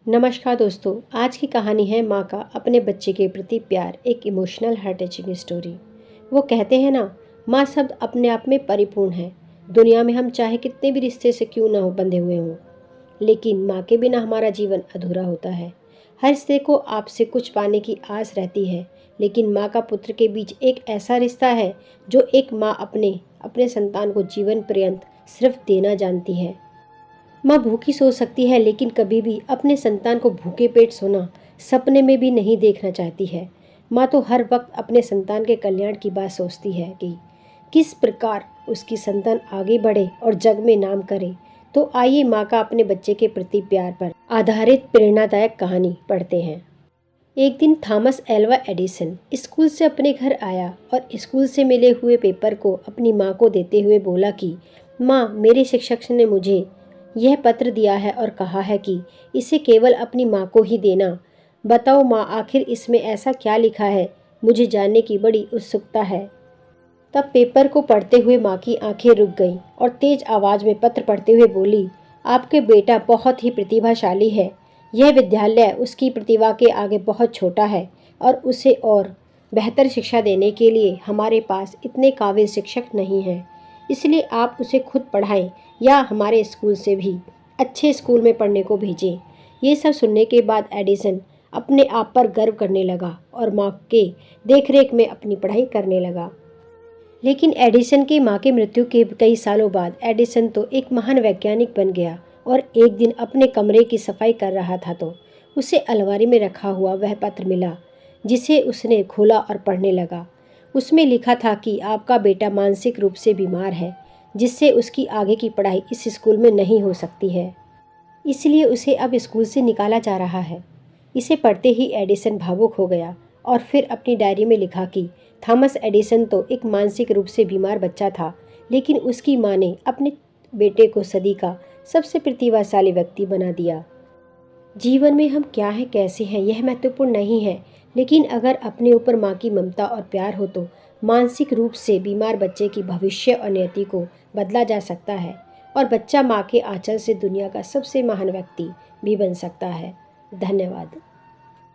नमस्कार दोस्तों, आज की कहानी है माँ का अपने बच्चे के प्रति प्यार, एक इमोशनल हार्ट टचिंग स्टोरी। वो कहते हैं ना, माँ शब्द अपने आप में परिपूर्ण है। दुनिया में हम चाहे कितने भी रिश्ते से क्यों ना हो बंधे हुए हों, लेकिन माँ के बिना हमारा जीवन अधूरा होता है। हर रिश्ते को आपसे कुछ पाने की आस रहती है, लेकिन माँ का पुत्र के बीच एक ऐसा रिश्ता है जो एक माँ अपने अपने संतान को जीवन पर्यंत सिर्फ देना जानती है। माँ भूखी सो सकती है, लेकिन कभी भी अपने संतान को भूखे पेट सोना सपने में भी नहीं देखना चाहती है। माँ तो हर वक्त अपने संतान के कल्याण की बात सोचती है कि किस प्रकार उसकी संतान आगे बढ़े और जग में नाम करे। तो आइए माँ का अपने बच्चे के प्रति प्यार पर आधारित प्रेरणादायक कहानी पढ़ते हैं। एक दिन थॉमस एल्वा एडिसन स्कूल से अपने घर आया और स्कूल से मिले हुए पेपर को अपनी माँ को देते हुए बोला कि माँ, मेरे शिक्षक ने मुझे यह पत्र दिया है और कहा है कि इसे केवल अपनी माँ को ही देना। बताओ माँ, आखिर इसमें ऐसा क्या लिखा है? मुझे जानने की बड़ी उत्सुकता है। तब पेपर को पढ़ते हुए माँ की आंखें रुक गईं और तेज आवाज में पत्र पढ़ते हुए बोली, आपके बेटा बहुत ही प्रतिभाशाली है। यह विद्यालय उसकी प्रतिभा के आगे बहुत छोटा है और उसे और बेहतर शिक्षा देने के लिए हमारे पास इतने काबिल शिक्षक नहीं हैं। इसलिए आप उसे खुद पढ़ाएं या हमारे स्कूल से भी अच्छे स्कूल में पढ़ने को भेजें। ये सब सुनने के बाद एडिसन अपने आप पर गर्व करने लगा और माँ के देखरेख में अपनी पढ़ाई करने लगा। लेकिन एडिसन की माँ की मृत्यु के कई सालों बाद एडिसन तो एक महान वैज्ञानिक बन गया और एक दिन अपने कमरे की सफाई कर रहा था तो उसे अलमारी में रखा हुआ वह पत्र मिला, जिसे उसने खोला और पढ़ने लगा। उसमें लिखा था कि आपका बेटा मानसिक रूप से बीमार है, जिससे उसकी आगे की पढ़ाई इस स्कूल में नहीं हो सकती है। इसलिए उसे अब स्कूल से निकाला जा रहा है। इसे पढ़ते ही एडिसन भावुक हो गया और फिर अपनी डायरी में लिखा कि थॉमस एडिसन तो एक मानसिक रूप से बीमार बच्चा था, लेकिन उसकी माँ ने अपने बेटे को सदी का सबसे प्रतिभाशाली व्यक्ति बना दिया। जीवन में हम क्या हैं, कैसे हैं, यह महत्वपूर्ण नहीं है, लेकिन अगर अपने ऊपर माँ की ममता और प्यार हो तो मानसिक रूप से बीमार बच्चे की भविष्य और नियति को बदला जा सकता है और बच्चा माँ के आंचल से दुनिया का सबसे महान व्यक्ति भी बन सकता है। धन्यवाद।